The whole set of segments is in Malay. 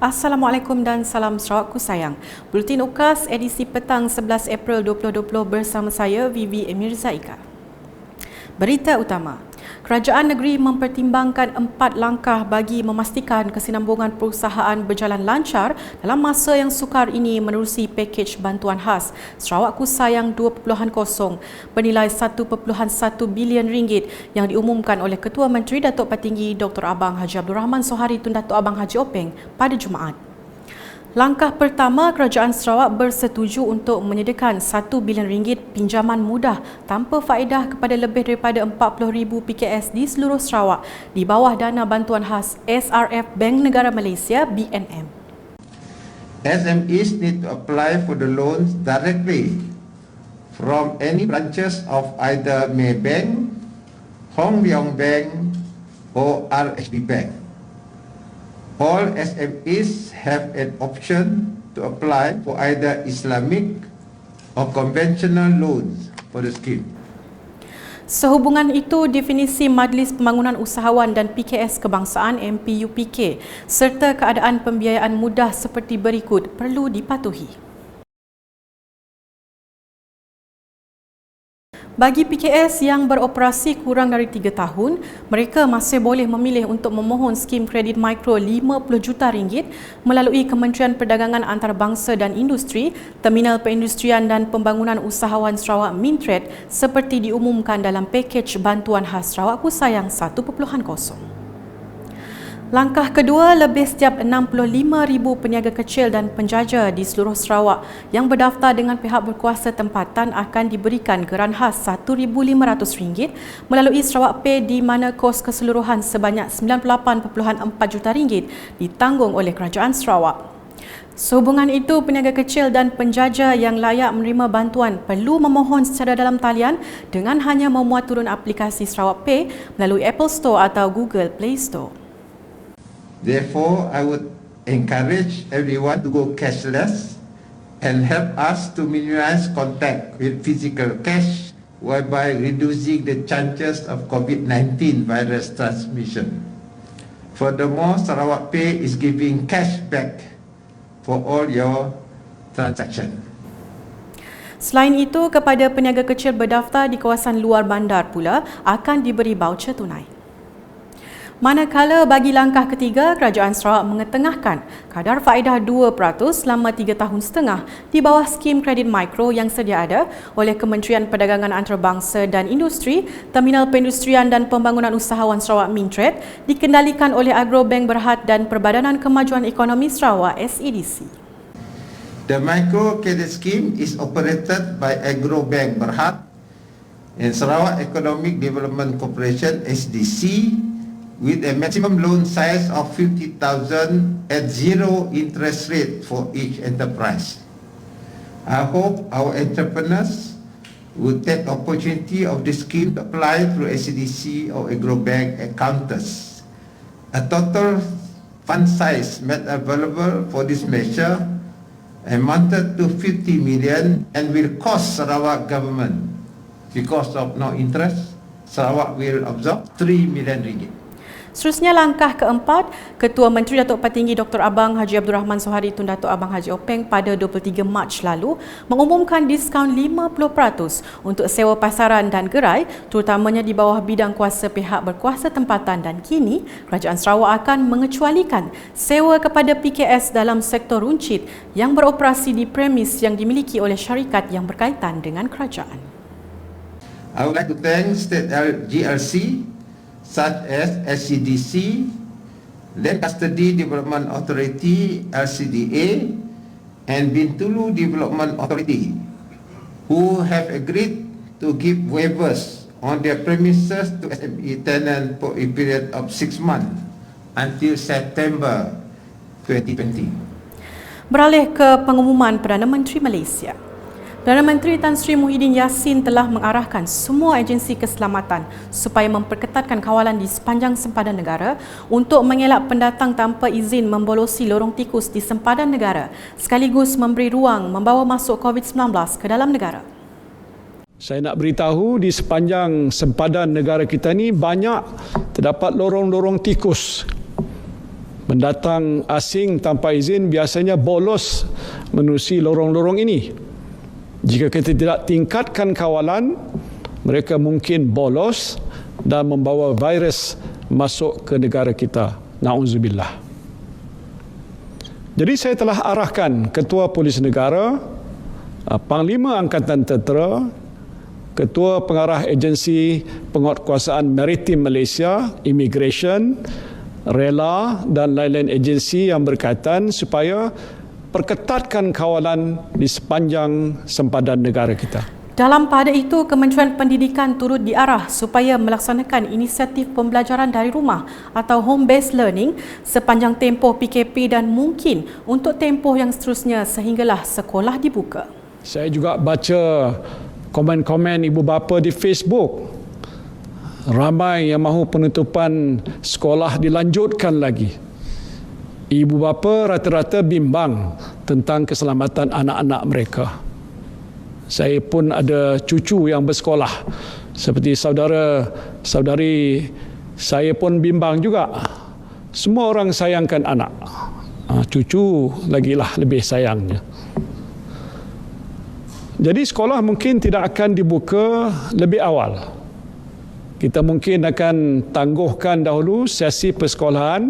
Assalamualaikum dan salam Sarawakku sayang. Buletin UKAS edisi petang 11 April 2020 bersama saya Vivi Emirza Ika. Berita utama. Kerajaan negeri mempertimbangkan 4 langkah bagi memastikan kesinambungan perusahaan berjalan lancar dalam masa yang sukar ini menerusi pakej bantuan khas Sarawakku Sayang 2.0 bernilai 1.1 bilion ringgit yang diumumkan oleh Ketua Menteri Datuk Petinggi Dr. Abang Haji Abdul Rahman Sohari Tun Datuk Abang Haji Openg pada Jumaat. Langkah pertama, Kerajaan Sarawak bersetuju untuk menyediakan 1 bilion ringgit pinjaman mudah tanpa faedah kepada lebih daripada 40,000 PKS di seluruh Sarawak di bawah dana bantuan khas SRF Bank Negara Malaysia BNM. SMEs need to apply for the loans directly from any branches of either Maybank, Hong Leong Bank or RHB Bank. All SMEs have an option to apply for either Islamic or conventional loans for the scheme. Sehubungan itu, definisi Majlis Pembangunan Usahawan dan PKS Kebangsaan MPUPK serta keadaan pembiayaan mudah seperti berikut perlu dipatuhi. Bagi PKS yang beroperasi kurang dari 3 tahun, mereka masih boleh memilih untuk memohon skim kredit mikro 50 juta ringgit melalui Kementerian Perdagangan Antarabangsa dan Industri, Terminal Perindustrian dan Pembangunan Usahawan Sarawak Mintred seperti diumumkan dalam pakej bantuan khas Sarawakku Sayang 1.0. Langkah kedua, lebih setiap 65,000 peniaga kecil dan penjaja di seluruh Sarawak yang berdaftar dengan pihak berkuasa tempatan akan diberikan geran khas RM1,500 melalui Sarawak Pay di mana kos keseluruhan sebanyak RM98.4 juta ditanggung oleh Kerajaan Sarawak. Sehubungan itu, peniaga kecil dan penjaja yang layak menerima bantuan perlu memohon secara dalam talian dengan hanya memuat turun aplikasi Sarawak Pay melalui Apple Store atau Google Play Store. Therefore, I would encourage everyone to go cashless and help us to minimize contact with physical cash, whereby reducing the chances of COVID-19 virus transmission. Furthermore, Sarawak Pay is giving cash back for all your transactions. Selain itu, kepada peniaga kecil berdaftar di kawasan luar bandar pula akan diberi baucer tunai. Manakala bagi langkah ketiga, Kerajaan Sarawak mengetengahkan kadar faedah 2% selama 3 tahun setengah di bawah skim kredit mikro yang sedia ada oleh Kementerian Perdagangan Antarabangsa dan Industri, Terminal Perindustrian dan Pembangunan Usahawan Sarawak Mintred dikendalikan oleh Agrobank Berhad dan Perbadanan Kemajuan Ekonomi Sarawak SEDC. The micro credit scheme is operated by Agrobank Berhad and Sarawak Economic Development Corporation SDC with a maximum loan size of 50,000 at zero interest rate for each enterprise. I hope our entrepreneurs will take the opportunity of this scheme to apply through SCDC or Agrobank accountants. A total fund size made available for this measure amounted to 50 million and will cost Sarawak government, because of no interest, Sarawak will absorb 3 million ringgit. Seterusnya, langkah keempat, Ketua Menteri Datuk Petinggi Dr. Abang Haji Abdul Rahman Sohari Tun Datuk Abang Haji Openg pada 23 Mac lalu mengumumkan diskaun 50% untuk sewa pasaran dan gerai, terutamanya di bawah bidang kuasa pihak berkuasa tempatan, dan kini Kerajaan Sarawak akan mengecualikan sewa kepada PKS dalam sektor runcit yang beroperasi di premis yang dimiliki oleh syarikat yang berkaitan dengan kerajaan. I would like to thank State GLC such as SCDC, Land Custody Development Authority LCDA, and Bintulu Development Authority, who have agreed to give waivers on their premises to SME tenant for a period of 6 months until September 2020. Beralih ke pengumuman Perdana Menteri Malaysia. Perdana Menteri Tan Sri Muhyiddin Yassin telah mengarahkan semua agensi keselamatan supaya memperketatkan kawalan di sepanjang sempadan negara untuk mengelak pendatang tanpa izin membolosi lorong tikus di sempadan negara sekaligus memberi ruang membawa masuk COVID-19 ke dalam negara. Saya nak beritahu di sepanjang sempadan negara kita ni banyak terdapat lorong-lorong tikus pendatang asing tanpa izin biasanya bolos menerusi lorong-lorong ini. Jika kita tidak tingkatkan kawalan, mereka mungkin bolos dan membawa virus masuk ke negara kita. Na'udzubillah. Jadi saya telah arahkan Ketua Polis Negara, Panglima Angkatan Tentera, Ketua Pengarah Agensi Penguatkuasaan Maritim Malaysia, Immigration, Rela dan lain-lain agensi yang berkaitan supaya perketatkan kawalan di sepanjang sempadan negara kita. Dalam pada itu, Kementerian Pendidikan turut diarah supaya melaksanakan inisiatif pembelajaran dari rumah atau home-based learning sepanjang tempoh PKP dan mungkin untuk tempoh yang seterusnya sehinggalah sekolah dibuka. Saya juga baca komen-komen ibu bapa di Facebook. Ramai yang mahu penutupan sekolah dilanjutkan lagi. Ibu bapa rata-rata bimbang tentang keselamatan anak-anak mereka. Saya pun ada cucu yang bersekolah. Seperti saudari saya pun bimbang juga. Semua orang sayangkan anak. Cucu lagilah lebih sayangnya. Jadi sekolah mungkin tidak akan dibuka lebih awal. Kita mungkin akan tangguhkan dahulu sesi persekolahan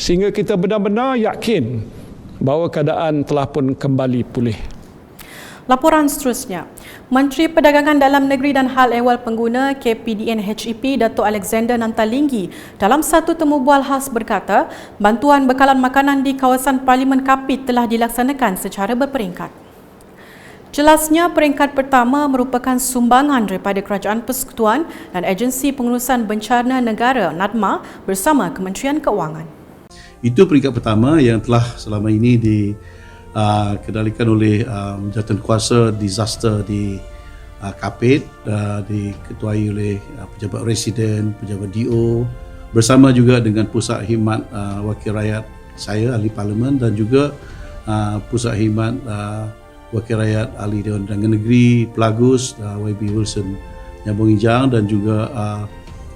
sehingga kita benar-benar yakin bahawa keadaan telah pun kembali pulih. Laporan seterusnya, Menteri Perdagangan Dalam Negeri dan Hal Ehwal Pengguna KPDN HEP Dato' Alexander Nantalinggi dalam satu temu bual khas berkata, bantuan bekalan makanan di kawasan Parlimen Kapit telah dilaksanakan secara berperingkat. Jelasnya, peringkat pertama merupakan sumbangan daripada Kerajaan Persekutuan dan Agensi Pengurusan Bencana Negara NADMA bersama Kementerian Keuangan. Itu peringkat pertama yang telah selama ini dikendalikan oleh Jawatankuasa Disaster di Kapit, diketuai oleh pejabat residen, pejabat DO bersama juga dengan Pusat Khidmat Wakil Rakyat saya, Ahli Parlimen, dan juga Pusat Khidmat Wakil Rakyat Ahli Dewan Undangan Negeri Pelagus, YB Wilson Nyambung Ijang, dan juga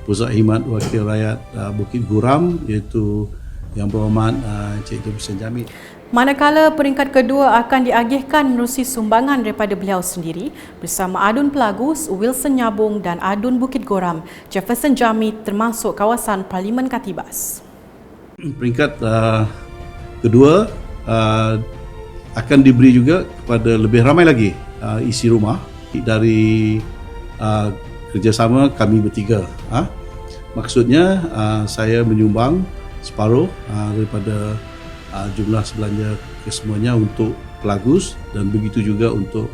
Pusat Khidmat Wakil Rakyat Bukit Guram iaitu Yang Berhormat Encik Jemison Jamit. Manakala peringkat kedua akan diagihkan menerusi sumbangan daripada beliau sendiri bersama Adun Pelagus, Wilson Nyabung dan Adun Bukit Goram, Jefferson Jamit termasuk kawasan Parlimen Katibas. Peringkat kedua akan diberi juga kepada lebih ramai lagi isi rumah dari kerjasama kami bertiga. Maksudnya saya menyumbang separuh daripada jumlah sebelanja kesemuanya untuk Pelagus dan begitu juga untuk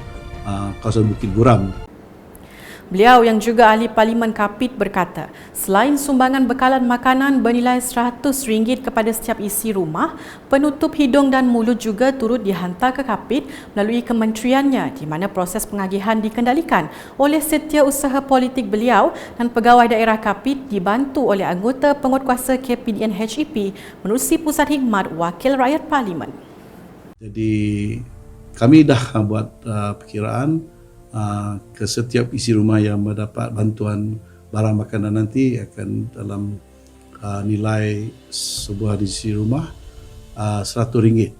kawasan Bukit Guram. Beliau yang juga ahli Parlimen Kapit berkata, selain sumbangan bekalan makanan bernilai RM100 kepada setiap isi rumah, penutup hidung dan mulut juga turut dihantar ke Kapit melalui kementeriannya di mana proses pengagihan dikendalikan oleh setiausaha politik beliau dan pegawai daerah Kapit dibantu oleh anggota penguatkuasa KPDN HEP menerusi Pusat Khidmat Wakil Rakyat Parlimen. Jadi kami dah buat perkiraan ke setiap isi rumah yang mendapat bantuan barang makanan nanti akan dalam nilai sebuah isi rumah RM100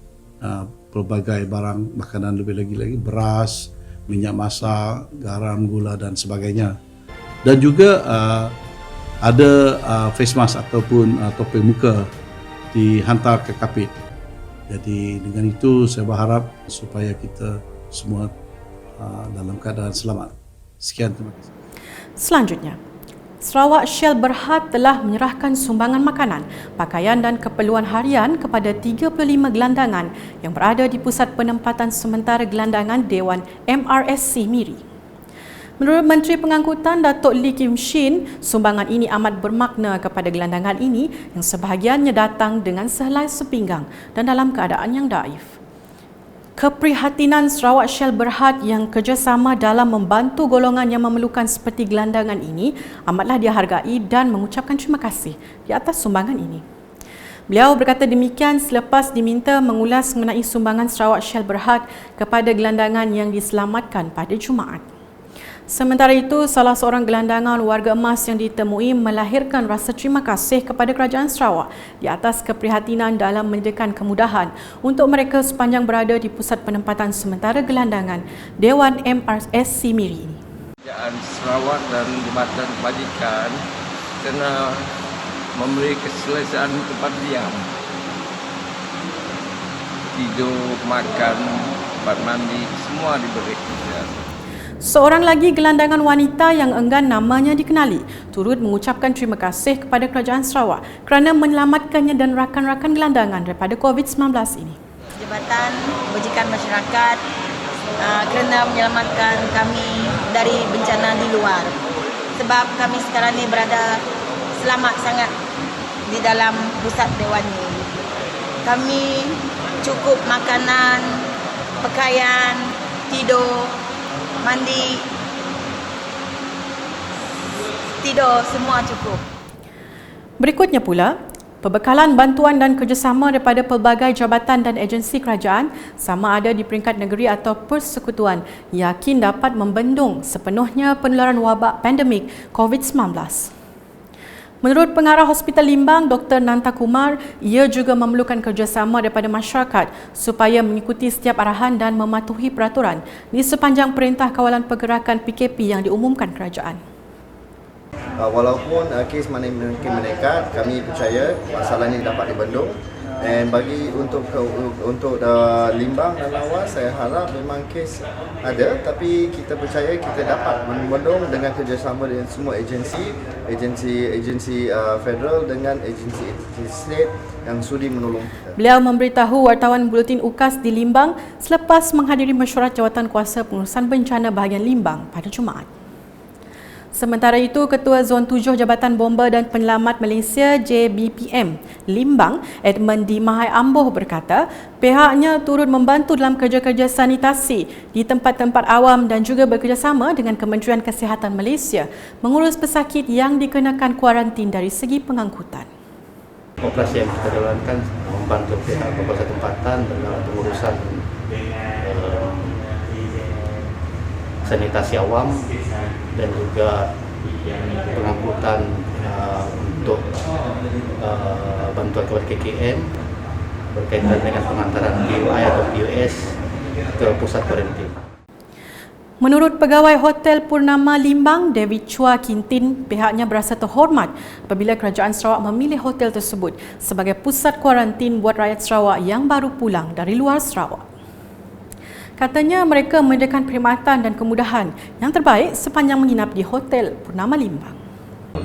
pelbagai barang makanan lebih lagi beras, minyak masak, garam, gula dan sebagainya. Dan juga ada face mask ataupun topeng muka dihantar ke Kapit. Jadi dengan itu saya berharap supaya kita semua dalam keadaan selamat. Sekian, terima kasih. Selanjutnya, Sarawak Shell Berhad telah menyerahkan sumbangan makanan, pakaian dan keperluan harian kepada 35 gelandangan yang berada di Pusat Penempatan Sementara Gelandangan Dewan MRSC Miri. Menurut Menteri Pengangkutan Datuk Lee Kim Shin, sumbangan ini amat bermakna kepada gelandangan ini yang sebahagiannya datang dengan sehelai sepinggang dan dalam keadaan yang daif. Keprihatinan Sarawak Shell Berhad yang kerjasama dalam membantu golongan yang memerlukan seperti gelandangan ini amatlah dihargai dan mengucapkan terima kasih di atas sumbangan ini. Beliau berkata demikian selepas diminta mengulas mengenai sumbangan Sarawak Shell Berhad kepada gelandangan yang diselamatkan pada Jumaat. Sementara itu, salah seorang gelandangan warga emas yang ditemui melahirkan rasa terima kasih kepada Kerajaan Sarawak di atas keprihatinan dalam menyediakan kemudahan untuk mereka sepanjang berada di pusat penempatan sementara gelandangan Dewan MRSC Miri ini. Kerajaan Sarawak dan Jabatan Kebajikan kena memberi keselesaan tempat diam, tidur, makan, tempat mandi, semua diberi. Seorang lagi gelandangan wanita yang enggan namanya dikenali turut mengucapkan terima kasih kepada Kerajaan Sarawak kerana menyelamatkannya dan rakan-rakan gelandangan daripada COVID-19 ini. Jabatan Kebajikan Masyarakat kerana menyelamatkan kami dari bencana di luar. Sebab kami sekarang ni berada selamat sangat di dalam pusat dewan ini. Kami cukup makanan, pakaian, tidur, mandi, tidur, semua cukup. Berikutnya pula, perbekalan bantuan dan kerjasama daripada pelbagai jabatan dan agensi kerajaan sama ada di peringkat negeri atau persekutuan yakin dapat membendung sepenuhnya penularan wabak pandemik COVID-19. Menurut Pengarah Hospital Limbang, Dr. Nanta Kumar, ia juga memerlukan kerjasama daripada masyarakat supaya mengikuti setiap arahan dan mematuhi peraturan di sepanjang Perintah Kawalan Pergerakan PKP yang diumumkan kerajaan. Walaupun kes mana mungkin meningkat, kami percaya masalah ini dapat dibendung. Dan bagi untuk Limbang dan Lawas, saya harap memang kes ada, tapi kita percaya kita dapat membendung dengan kerjasama dengan semua agensi federal dengan agensi state yang sudi menolong kita. Beliau memberitahu wartawan Buletin UKAS di Limbang selepas menghadiri mesyuarat Jawatan Kuasa Pengurusan Bencana bahagian Limbang pada Jumaat. Sementara itu, Ketua Zon 7 Jabatan Bomba dan Penyelamat Malaysia JBPM Limbang, Edmund D. Mahai Amboh berkata, pihaknya turut membantu dalam kerja-kerja sanitasi di tempat-tempat awam dan juga bekerjasama dengan Kementerian Kesihatan Malaysia mengurus pesakit yang dikenakan kuarantin dari segi pengangkutan. Operasi yang kita jalankan membantu pihak beberapa tempatan dalam pengurusan sanitasi awam dan juga pengangkutan untuk bantuan kepada KKM berkaitan dengan pengantaran PUI atau PUS ke pusat kuarantin. Menurut Pegawai Hotel Purnama Limbang, David Chua Kintin, pihaknya berasa terhormat apabila Kerajaan Sarawak memilih hotel tersebut sebagai pusat kuarantin buat rakyat Sarawak yang baru pulang dari luar Sarawak. Katanya mereka menyediakan perkhidmatan dan kemudahan yang terbaik sepanjang menginap di Hotel Purnama Limbang.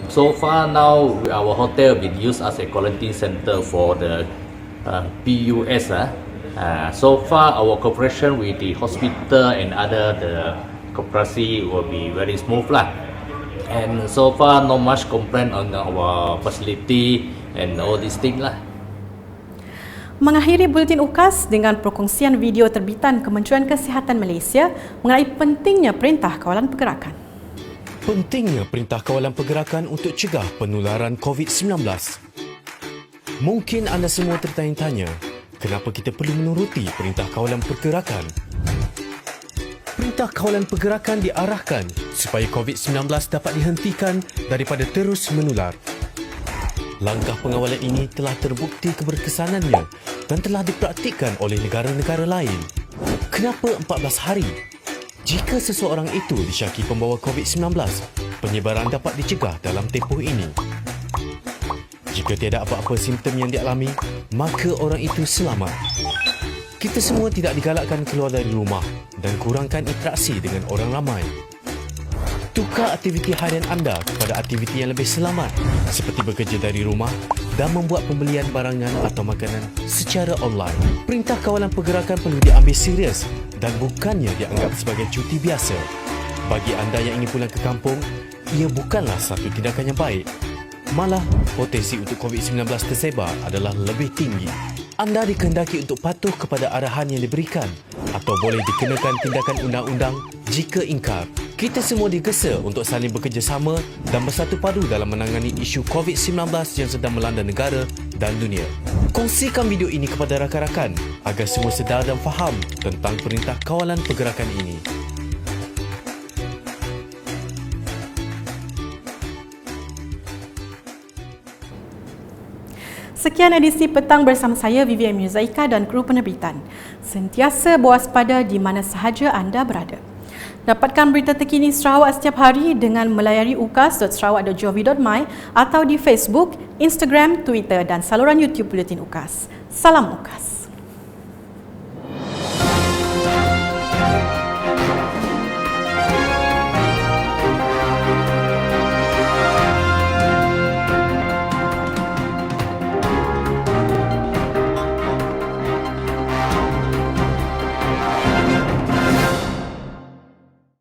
So far now, our hotel been used as a quarantine center for the PUS. So far, our cooperation with the hospital and the cooperation will be very smooth lah. And so far, not much complaint on our facility and all these things lah. Mengakhiri Buletin UKAS dengan perkongsian video terbitan Kementerian Kesihatan Malaysia mengenai pentingnya Perintah Kawalan Pergerakan. Pentingnya Perintah Kawalan Pergerakan untuk cegah penularan COVID-19. Mungkin anda semua tertanya-tanya, kenapa kita perlu menuruti Perintah Kawalan Pergerakan? Perintah Kawalan Pergerakan diarahkan supaya COVID-19 dapat dihentikan daripada terus menular. Langkah pengawalan ini telah terbukti keberkesanannya dan telah dipraktikkan oleh negara-negara lain. Kenapa 14 hari? Jika seseorang itu disyaki pembawa COVID-19, penyebaran dapat dicegah dalam tempoh ini. Jika tiada apa-apa simptom yang dialami, maka orang itu selamat. Kita semua tidak digalakkan keluar dari rumah dan kurangkan interaksi dengan orang ramai. Tukar aktiviti harian anda kepada aktiviti yang lebih selamat seperti bekerja dari rumah dan membuat pembelian barangan atau makanan secara online. Perintah Kawalan Pergerakan perlu diambil serius dan bukannya dianggap sebagai cuti biasa. Bagi anda yang ingin pulang ke kampung, ia bukanlah satu tindakan yang baik. Malah, potensi untuk COVID-19 tersebar adalah lebih tinggi. Anda dikehendaki untuk patuh kepada arahan yang diberikan atau boleh dikenakan tindakan undang-undang jika ingkar. Kita semua digesa untuk saling bekerjasama dan bersatu padu dalam menangani isu COVID-19 yang sedang melanda negara dan dunia. Kongsikan video ini kepada rakan-rakan agar semua sedar dan faham tentang Perintah Kawalan Pergerakan ini. Sekian edisi petang bersama saya Vivi Mirzaika dan kru penerbitan. Sentiasa berwaspada di mana sahaja anda berada. Dapatkan berita terkini Sarawak setiap hari dengan melayari ukas.sarawak.gov.my atau di Facebook, Instagram, Twitter dan saluran YouTube Buletin UKAS. Salam UKAS.